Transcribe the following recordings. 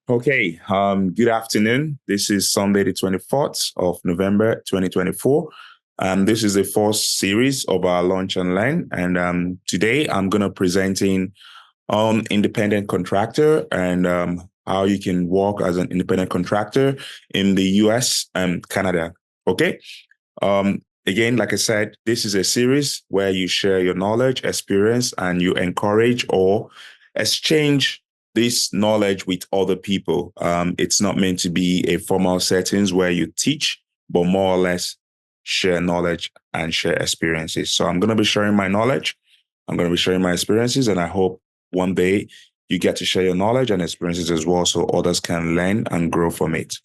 Okay, good afternoon. This is Sunday, the 24th of November, 2024. This is the fourth series of our Launch and Learn. And today I'm going to presenting independent contractor and how you can work as an independent contractor in the US and Canada. Okay. Again, like I said, this is a series where you share your knowledge, experience, and you encourage or exchange this knowledge with other people. It's not meant to be a formal settings where you teach, but more or less share knowledge and share experiences. So I'm going to be sharing my knowledge. I'm going to be sharing my experiences, and I hope one day you get to share your knowledge and experiences as well so others can learn and grow from it.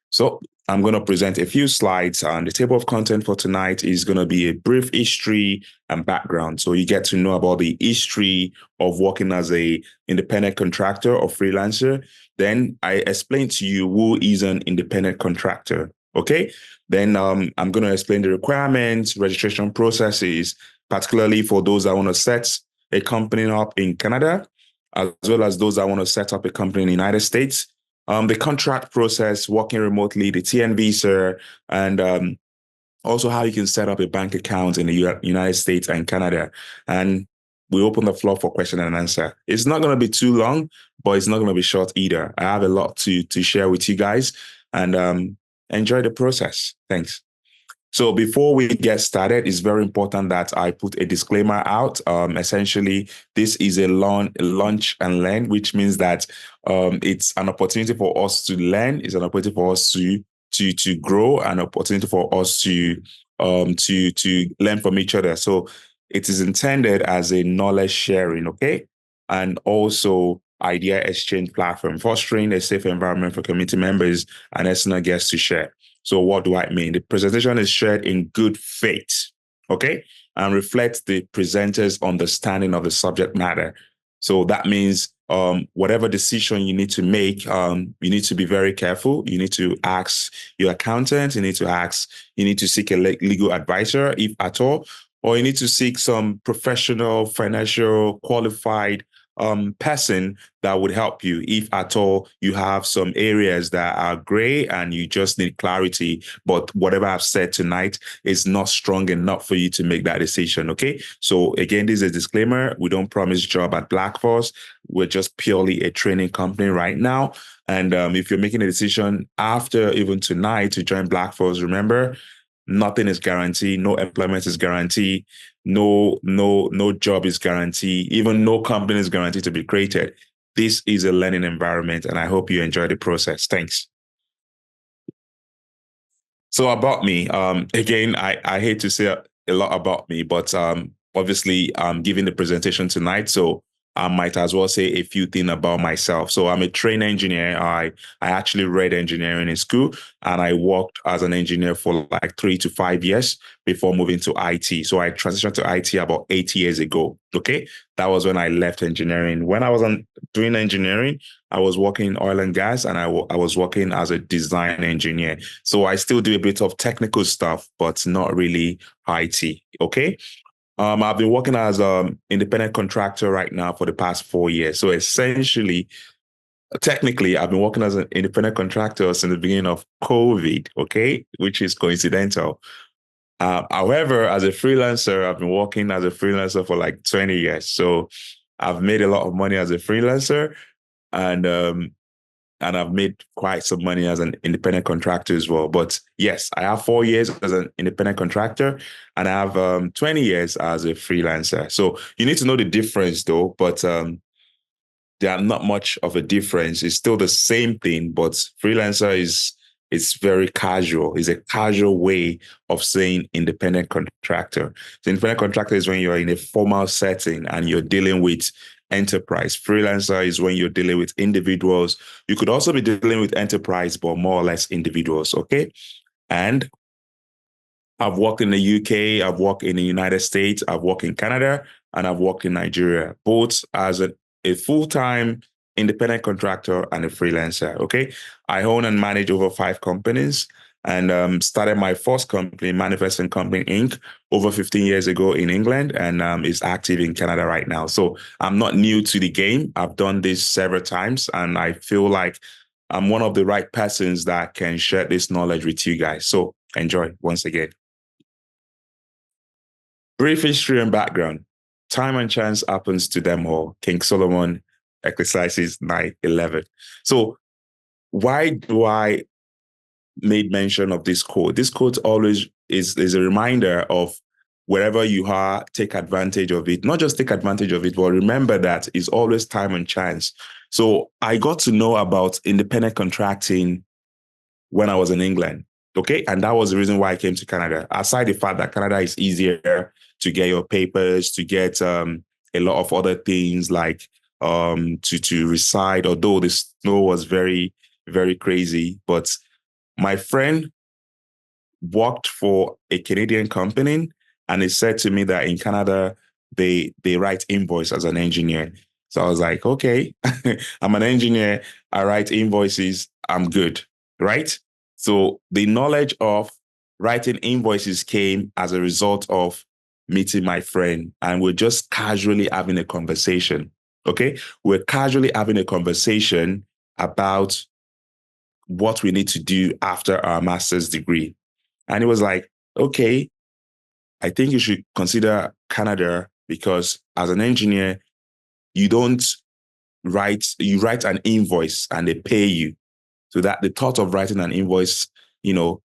So I'm going to present a few slides, and the table of content for tonight is going to be a brief history and background. So you get to know about the history of working as a independent contractor or freelancer. Then I explain to you who is an independent contractor. Okay. Then I'm going to explain the requirements, registration processes, particularly for those that want to set a company up in Canada, as well as those that want to set up a company in the United States. The contract process, working remotely, the TN visa, and also how you can set up a bank account in the United States and Canada. And we open the floor for question and answer. It's not going to be too long, but it's not going to be short either. I have a lot to share with you guys, and enjoy the process. Thanks. So before we get started, it's very important that I put a disclaimer out. Essentially, this is a launch and learn, which means that it's an opportunity for us to learn. It's an opportunity for us to grow, an opportunity for us to learn from each other. So it is intended as a knowledge sharing, okay, and also idea exchange platform, fostering a safe environment for community members and external guests to share. So what do I mean? The presentation is shared in good faith, okay, and reflects the presenter's understanding of the subject matter. So that means whatever decision you need to make, you need to be very careful. You need to ask your accountant. You need to seek a legal advisor, if at all, or you need to seek some professional, financial, qualified person that would help you if at all you have some areas that are gray and you just need clarity. But whatever I've said tonight is not strong enough for you to make that decision. Okay. So again, this is a disclaimer. We don't promise job at Blackforce. We're just purely a training company right now. And if you're making a decision after even tonight to join Blackforce, remember, nothing is guaranteed. No employment is guaranteed. No job is guaranteed. Even no company is guaranteed to be created. This is a learning environment, and I hope you enjoy the process. Thanks. So about me, again, I hate to say a lot about me, but obviously I'm giving the presentation tonight, so I might as well say a few things about myself. So I'm a trained engineer. I actually read engineering in school, and I worked as an engineer for like 3 to 5 years before moving to IT. So I transitioned to IT about 8 years ago. Okay, that was when I left engineering. When I was doing engineering, I was working in oil and gas, and I was working as a design engineer. So I still do a bit of technical stuff, but not really IT. Okay. I've been working as an independent contractor right now for the past 4 years. So essentially, technically, I've been working as an independent contractor since the beginning of COVID, okay, which is coincidental. However, as a freelancer, I've been working as a freelancer for like 20 years. So I've made a lot of money as a freelancer, and and I've made quite some money as an independent contractor as well. But yes, I have 4 years as an independent contractor, and I have 20 years as a freelancer. So you need to know the difference though, but there are not much of a difference. It's still the same thing, but freelancer is it's very casual. It's a casual way of saying independent contractor. So independent contractor is when you're in a formal setting and you're dealing with enterprise. Freelancer is when you're dealing with individuals. You could also be dealing with enterprise, but more or less individuals. Okay. And I've worked in the UK, I've worked in the United States, I've worked in Canada, and I've worked in Nigeria, both as a full-time independent contractor and a freelancer. Okay. I own and manage over 5 companies, and started my first company, Manifesting Company Inc., over 15 years ago in England, and is active in Canada right now. So I'm not new to the game. I've done this several times, and I feel like I'm one of the right persons that can share this knowledge with you guys. So enjoy once again. Brief history and background. Time and chance happens to them all. King Solomon, Ecclesiastes 9:11. So why do I made mention of this quote? This quote always is a reminder of wherever you are, take advantage of it. Not just take advantage of it, but remember that it's always time and chance. So I got to know about independent contracting when I was in England. Okay. And that was the reason why I came to Canada. Aside the fact that Canada is easier to get your papers, to get a lot of other things like to reside, although the snow was very, very crazy. But my friend worked for a Canadian company, and he said to me that in Canada they write invoice as an engineer. So I was like, okay, I'm an engineer. I write invoices. I'm good, right? So the knowledge of writing invoices came as a result of meeting my friend, and we're just casually having a conversation. Okay, we're casually having a conversation about what we need to do after our master's degree. And it was like, okay, I think you should consider Canada because as an engineer, you don't you write an invoice and they pay you. So that the thought of writing an invoice, you know,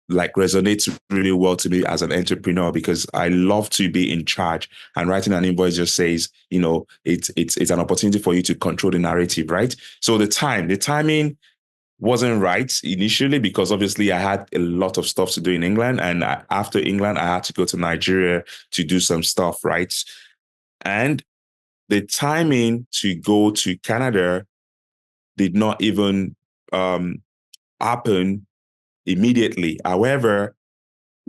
like resonates really well to me as an entrepreneur because I love to be in charge. And writing an invoice just says, you know, it's an opportunity for you to control the narrative, right? So the timing wasn't right initially because obviously I had a lot of stuff to do in England. And after England, I had to go to Nigeria to do some stuff, right? And the timing to go to Canada did not even um, happen immediately. However,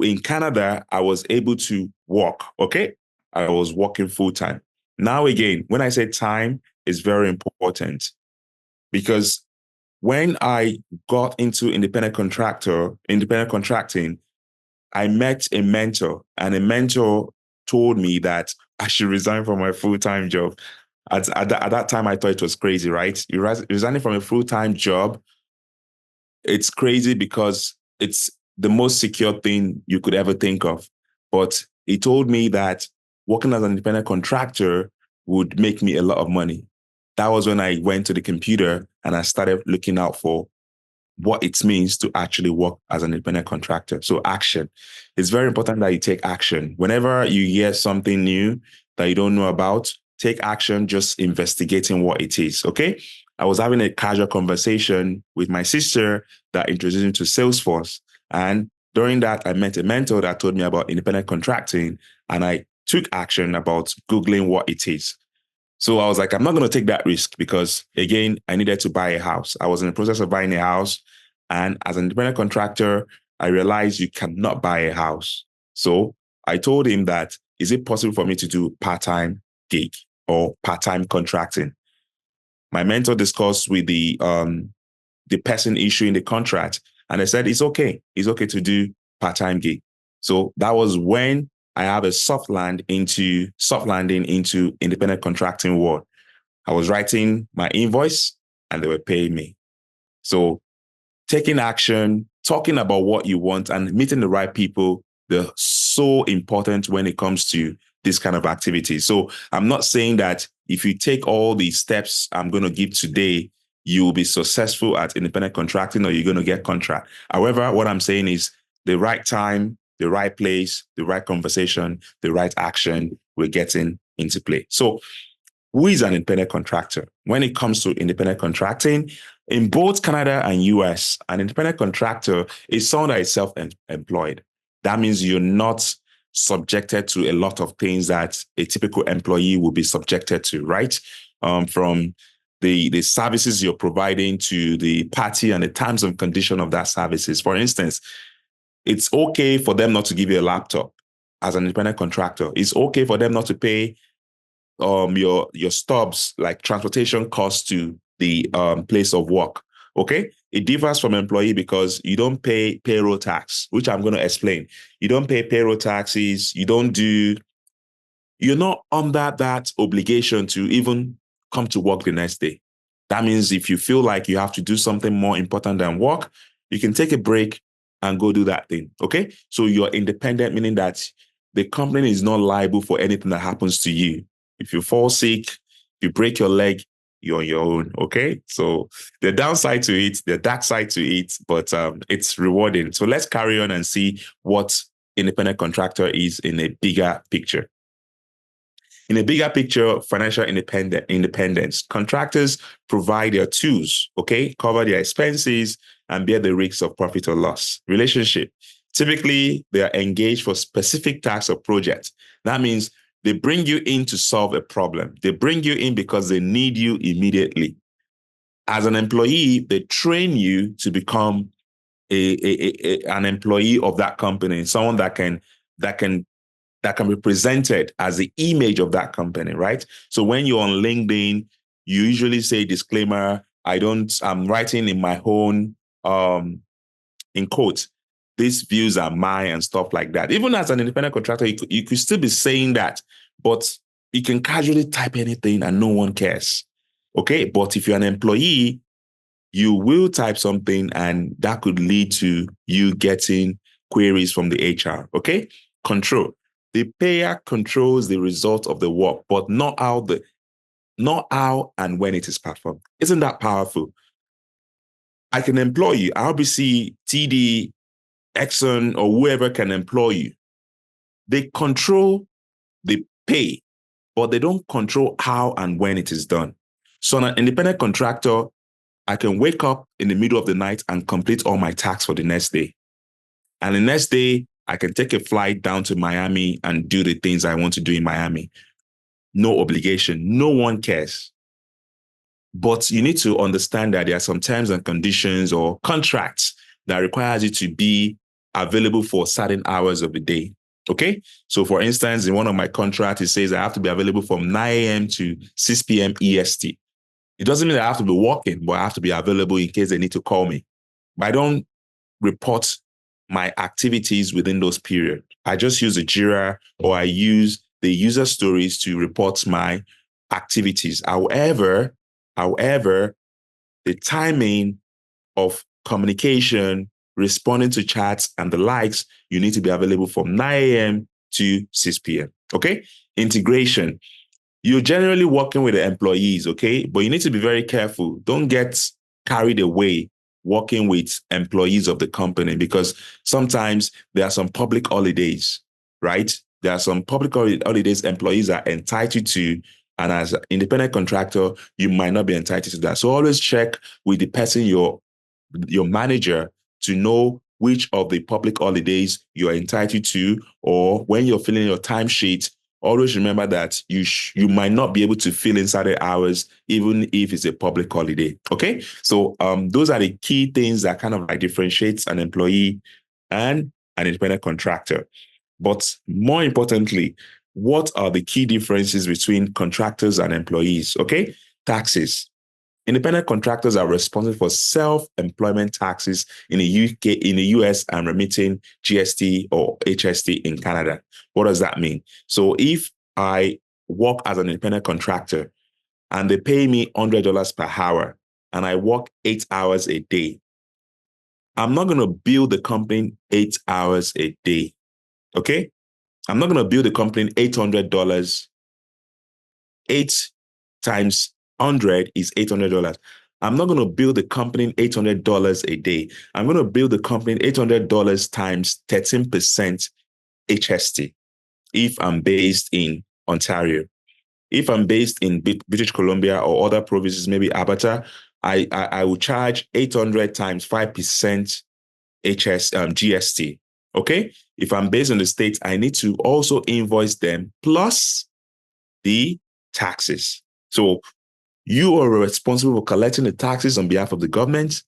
in Canada, I was able to work, okay? I was working full time. Now, again, when I say time, is very important because when I got into independent contracting, I met a mentor, and a mentor told me that I should resign from my full-time job. At that time, I thought it was crazy, right? You resigning from a full-time job, it's crazy because it's the most secure thing you could ever think of. But he told me that working as an independent contractor would make me a lot of money. That was when I went to the computer and I started looking out for what it means to actually work as an independent contractor. So action. It's very important that you take action. Whenever you hear something new that you don't know about, take action, just investigating what it is. Okay. I was having a casual conversation with my sister that introduced me to Salesforce. And during that, I met a mentor that told me about independent contracting. And I took action about Googling what it is. So I was like, I'm not going to take that risk because, again, I needed to buy a house. I was in the process of buying a house. And as an independent contractor, I realized you cannot buy a house. So I told him that, is it possible for me to do part-time gig or part-time contracting? My mentor discussed with the person issuing the contract, and they said, it's okay. It's okay to do part-time gig. So that was when I have a soft landing into independent contracting world. I was writing my invoice and they were paying me. So taking action, talking about what you want and meeting the right people, they're so important when it comes to this kind of activity. So I'm not saying that if you take all the steps I'm going to give today, you will be successful at independent contracting or you're going to get contract. However, what I'm saying is the right time, the right place, the right conversation, the right action, we're getting into play. So who is an independent contractor? When it comes to independent contracting, in both Canada and US, an independent contractor is someone that is self-employed. That means you're not subjected to a lot of things that a typical employee will be subjected to, right? From the services you're providing to the party and the terms and condition of that services. For instance, it's okay for them not to give you a laptop as an independent contractor. It's okay for them not to pay your stubs like transportation costs to the place of work. Okay, it differs from employee because you don't pay payroll tax, which I'm going to explain. You don't pay payroll taxes. You're not under that obligation to even come to work the next day. That means if you feel like you have to do something more important than work, you can take a break and go do that thing. Okay. So you're independent, meaning that the company is not liable for anything that happens to you. If you fall sick, if you break your leg, you're on your own. Okay. So the downside to it, the dark side to it, but it's rewarding. So let's carry on and see what independent contractor is in a bigger picture. In a bigger picture, financial independence, contractors provide their tools, okay, cover their expenses, and bear the risks of profit or loss. Relationship. Typically, they are engaged for specific tasks or projects. That means they bring you in to solve a problem. They bring you in because they need you immediately. As an employee, they train you to become an employee of that company, someone that can that can be presented as the image of that company, right? So when you're on LinkedIn, you usually say disclaimer, I'm writing in my own, in quotes, these views are mine and stuff like that. Even as an independent contractor, you could still be saying that, but you can casually type anything and no one cares. Okay. But if you're an employee, you will type something and that could lead to you getting queries from the HR. Okay. Control. The payer controls the result of the work, but not how and when it is performed. Isn't that powerful? I can employ you, RBC, TD, Exxon, or whoever can employ you. They control the pay, but they don't control how and when it is done. So an independent contractor, I can wake up in the middle of the night and complete all my tasks for the next day. And the next day, I can take a flight down to Miami and do the things I want to do in Miami. No obligation. No one cares. But you need to understand that there are some terms and conditions or contracts that requires you to be available for certain hours of the day. Okay. So for instance, in one of my contracts, it says I have to be available from 9 a.m. to 6 p.m. EST. It doesn't mean that I have to be working, but I have to be available in case they need to call me. But I don't report my activities within those periods. I just use a Jira or I use the user stories to report my activities. However, the timing of communication, responding to chats and the likes, you need to be available from 9 a.m. to 6 p.m. Okay? Integration. You're generally working with the employees, okay? But you need to be very careful. Don't get carried away working with employees of the company because sometimes there are some public holidays, right? There are some public holidays employees are entitled to. And as an independent contractor, you might not be entitled to that. So always check with the person, your manager, to know which of the public holidays you're entitled to, or when you're filling your timesheet, always remember that you might not be able to fill inside the hours, even if it's a public holiday. Okay. So those are the key things that kind of like differentiates an employee and an independent contractor. But more importantly, what are the key differences between contractors and employees? Okay. Taxes. Independent contractors are responsible for self-employment taxes in the UK, in the US, and remitting GST or HST in Canada. What does that mean? So if I work as an independent contractor and they pay me $100 per hour and I work 8 hours a day, I'm not going to bill the company 8 hours a day. Okay? I'm not going to bill the company $800. 8 times 100 is $800. I'm not going to bill the company $800 a day. I'm going to bill the company $800 times 13% HST if I'm based in Ontario. If I'm based in British Columbia or other provinces, maybe Alberta, I will charge 800 times 5% GST. Okay? If I'm based in the States, I need to also invoice them plus the taxes. So you are responsible for collecting the taxes on behalf of the government,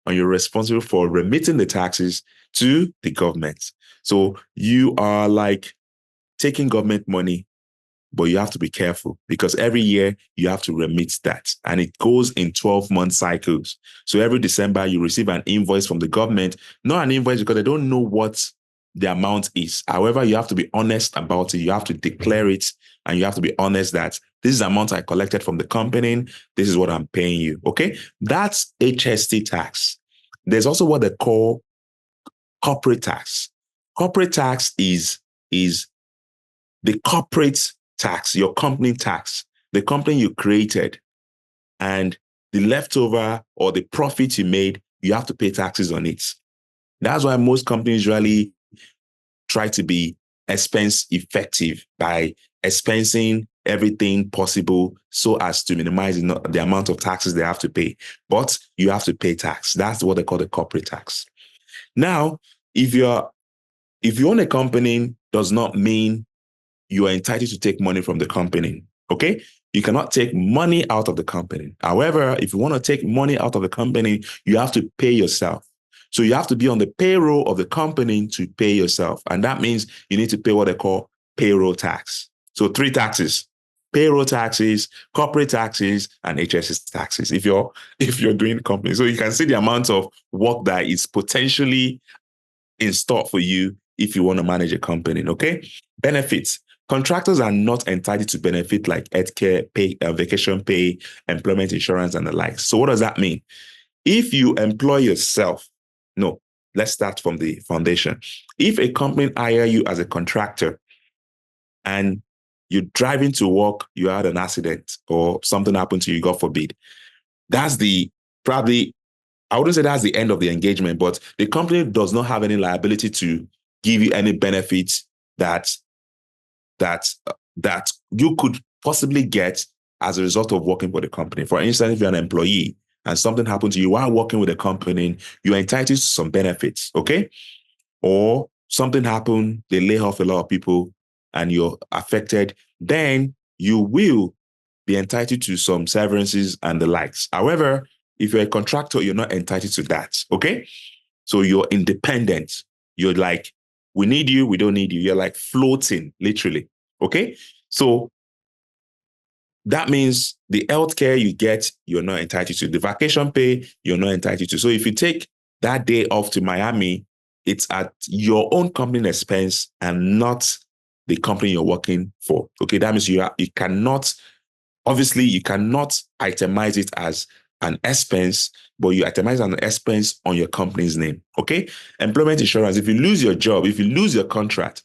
and you're responsible for remitting the taxes to the government. So you are like taking government money, but you have to be careful because every year you have to remit that. And it goes in 12-month cycles. So every December you receive an invoice from the government, not an invoice because they don't know what the amount is. However, you have to be honest about it. You have to declare it, and you have to be honest that this is the amount I collected from the company. This is what I'm paying you. Okay. That's HST tax. There's also what they call corporate tax. Corporate tax is the corporate tax, your company tax, the company you created, and the leftover or the profit you made, you have to pay taxes on it. That's why most companies usually try to be expense effective by expensing everything possible so as to minimize the amount of taxes they have to pay. But you have to pay tax. That's what they call the corporate tax. Now, if you own a company, does not mean you are entitled to take money from the company. Okay? You cannot take money out of the company. However, if you want to take money out of the company, you have to pay yourself. So you have to be on the payroll of the company to pay yourself. And that means you need to pay what they call payroll tax. So 3 taxes: payroll taxes, corporate taxes, and HSS taxes if you're doing company. So you can see the amount of work that is potentially in store for you if you want to manage a company. Okay. Benefits. Contractors are not entitled to benefit like healthcare pay, vacation pay, employment insurance, and the like. So what does that mean? If you employ yourself, no, let's start from the foundation. If a company hire you as a contractor and you're driving to work, you had an accident or something happened to you, God forbid, that's probably, I wouldn't say that's the end of the engagement, but the company does not have any liability to give you any benefits that that you could possibly get as a result of working for the company. For instance, if you're an employee and something happened to you while working with a company, you're entitled to some benefits, okay? Or something happened, they lay off a lot of people and you're affected, then you will be entitled to some severances and the likes. However, if you're a contractor, you're not entitled to that, okay? So you're independent. You're like, we need you, we don't need you. You're like floating, literally. Okay. So that means the healthcare you get, you're not entitled to. The vacation pay, you're not entitled to. So if you take that day off to Miami, it's at your own company expense and not the company you're working for. Okay. That means you cannot, obviously, you cannot itemize it as an expense, but you itemize an expense on your company's name. Okay. Employment insurance. If you lose your job, if you lose your contract,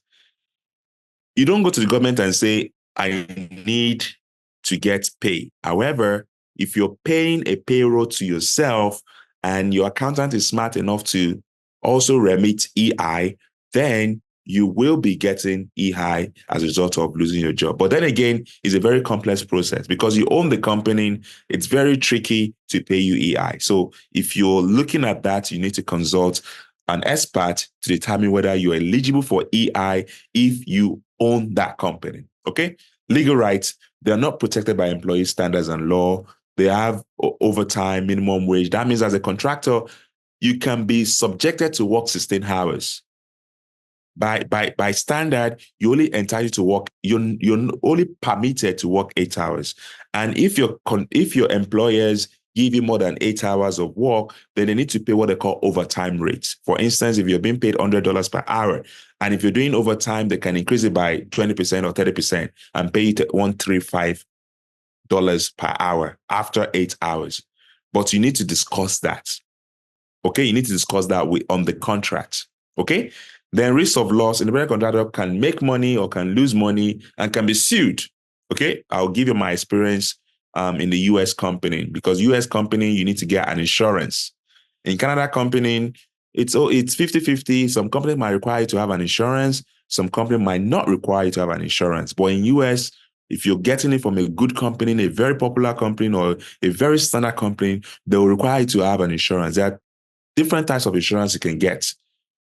you don't go to the government and say, I need to get pay. However, if you're paying a payroll to yourself and your accountant is smart enough to also remit EI, then you will be getting EI as a result of losing your job. But then again, it's a very complex process because you own the company. It's very tricky to pay you EI. So if you're looking at that, you need to consult an expert to determine whether you're eligible for EI if you own that company. Okay. Legal rights, they are not protected by employee standards and law. They have overtime, minimum wage. That means as a contractor, you can be subjected to work 16 hours. By standard, you're only entitled to work, you're only permitted to work 8 hours. And if your employers give you more than 8 hours of work, then they need to pay what they call overtime rates. For instance, if you're being paid $100 per hour, and if you're doing overtime, they can increase it by 20% or 30% and pay you $135 per hour after 8 hours. But you need to discuss that. Okay, you need to discuss that on the contract. Okay, then risk of loss. Independent contractor can make money or can lose money and can be sued. Okay, I'll give you my experience in the US company, because US company, you need to get an insurance. In Canada company, it's 50-50. Some companies might require you to have an insurance. Some company might not require you to have an insurance. But in US, if you're getting it from a good company, a very popular company, or a very standard company, they will require you to have an insurance. There are different types of insurance you can get.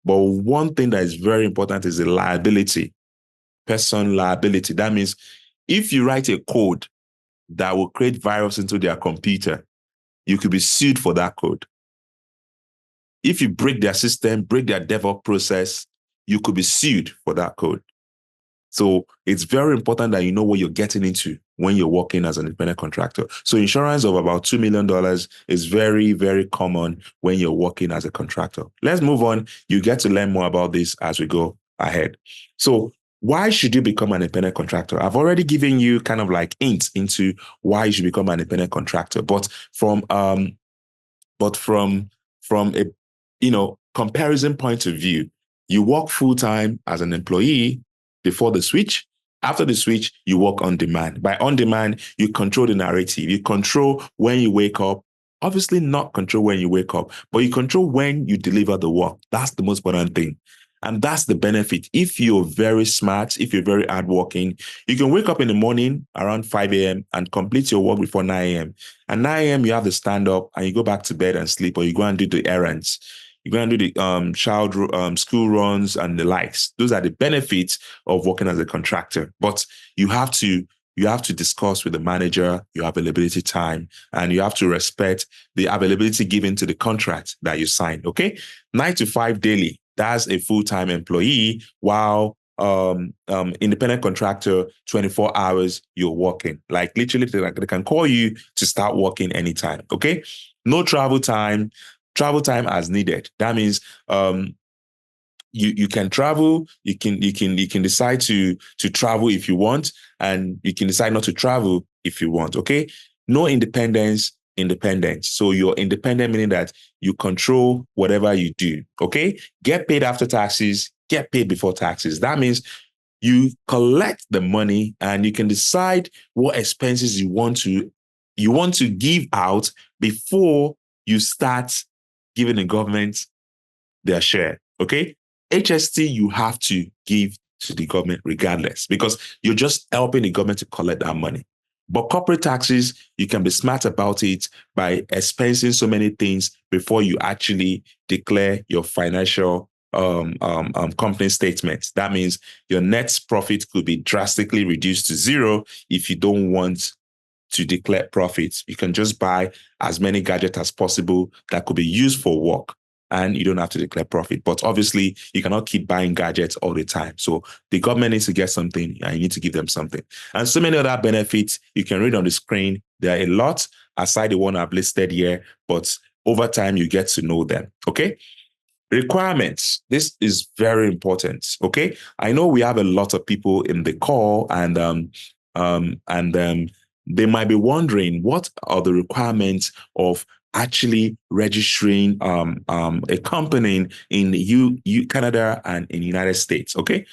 But one thing that is very important is the liability, person liability. That means if you write a code that will create virus into their computer, you could be sued for that code. If you break their system, break their DevOps process, you could be sued for that code. So it's very important that you know what you're getting into when you're working as an independent contractor. So insurance of about $2 million is very, very common when you're working as a contractor. Let's move on. You get to learn more about this as we go ahead. So why should you become an independent contractor? I've already given you kind of like hints into why you should become an independent contractor, but from a comparison point of view, you work full time as an employee before the switch. After the switch, you work on demand. By on demand, you control the narrative. You control when you wake up. Obviously, not control when you wake up, but you control when you deliver the work. That's the most important thing. And that's the benefit. If you're very smart, if you're very hardworking, you can wake up in the morning around 5 a.m. and complete your work before 9 a.m. At 9 a.m., you have to stand up and you go back to bed and sleep, or you go and do the errands. You go and do the school runs and the likes. Those are the benefits of working as a contractor. But you have to discuss with the manager your availability time, and you have to respect the availability given to the contract that you signed. Okay, 9 to 5 daily. That's a full-time employee, while independent contractor, 24 hours you're working. Like literally, they can call you to start working anytime. Okay, no travel time. Travel time as needed. That means you can travel. You can decide to travel if you want, and you can decide not to travel if you want. Okay, no independence. Independence. So you're independent, meaning that you control whatever you do. Okay, get paid after taxes. Get paid before taxes. That means you collect the money and you can decide what expenses you want to give out before you start giving the government their share. Okay, HST you have to give to the government regardless, because you're just helping the government to collect that money. But corporate taxes, you can be smart about it by expensing so many things before you actually declare your financial company statements. That means your net profit could be drastically reduced to zero if you don't want to declare profits. You can just buy as many gadgets as possible that could be used for work, and you don't have to declare profit. But obviously, you cannot keep buying gadgets all the time. So the government needs to get something, and you need to give them something. And so many other benefits you can read on the screen. There are a lot aside the one I've listed here, but over time, you get to know them. Okay. Requirements. This is very important. Okay. I know we have a lot of people in the call, and they might be wondering, what are the requirements of actually registering a company in Canada and in the United States. Okay.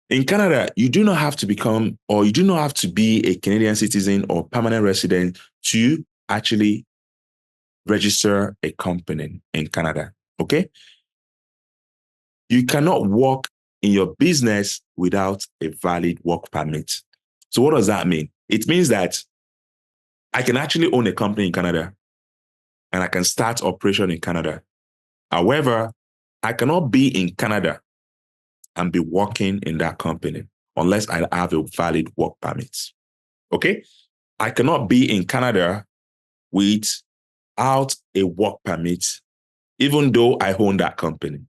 In Canada, you do not have to become, or you do not have to be a Canadian citizen or permanent resident to actually register a company in Canada. Okay. You cannot work in your business without a valid work permit. So what does that mean? It means that I can actually own a company in Canada and I can start operation in Canada. However, I cannot be in Canada and be working in that company unless I have a valid work permit. Okay? I cannot be in Canada without a work permit, even though I own that company.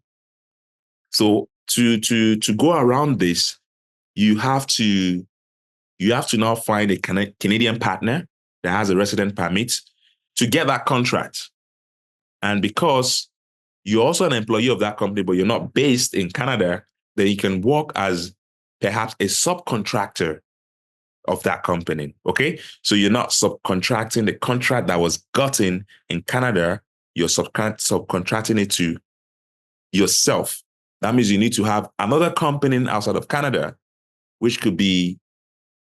So to go around this, you have to now find a Canadian partner that has a resident permit to get that contract. And because you're also an employee of that company, but you're not based in Canada, then you can work as perhaps a subcontractor of that company. Okay. So you're not subcontracting the contract that was gotten in Canada, you're subcontracting it to yourself. That means you need to have another company outside of Canada, which could be,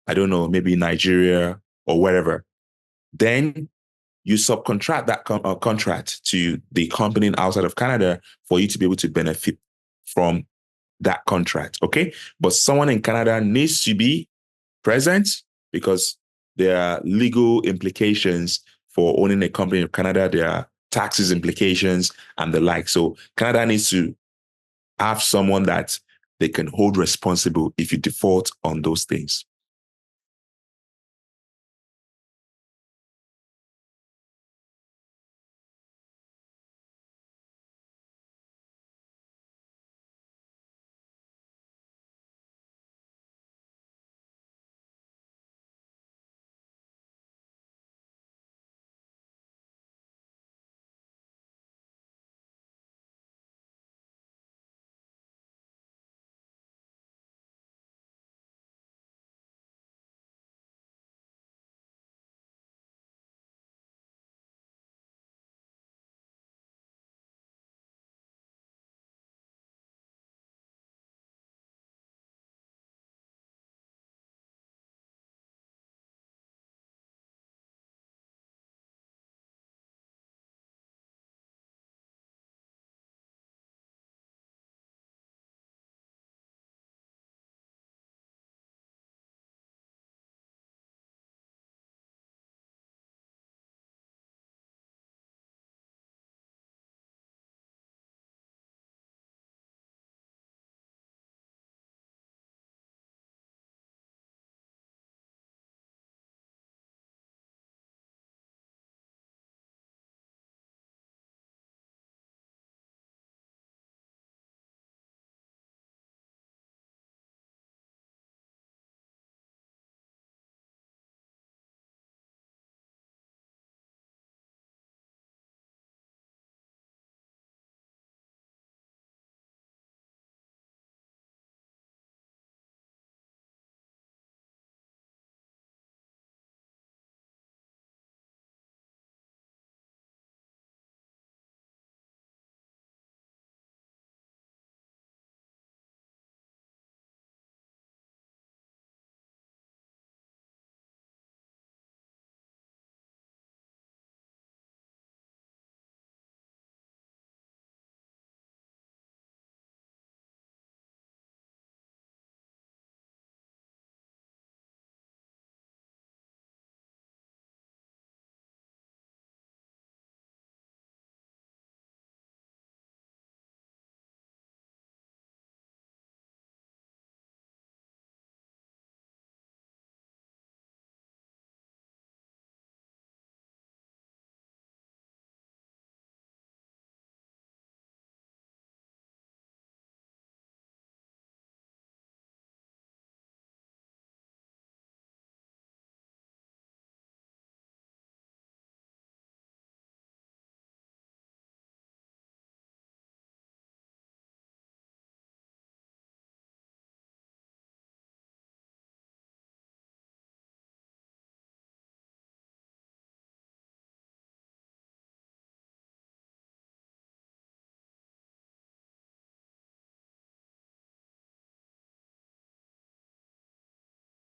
I don't know, maybe Nigeria or wherever. Then you subcontract that contract to the company outside of Canada for you to be able to benefit from that contract. Okay. But someone in Canada needs to be present because there are legal implications for owning a company in Canada. There are taxes implications and the like. So Canada needs to have someone that they can hold responsible if you default on those things.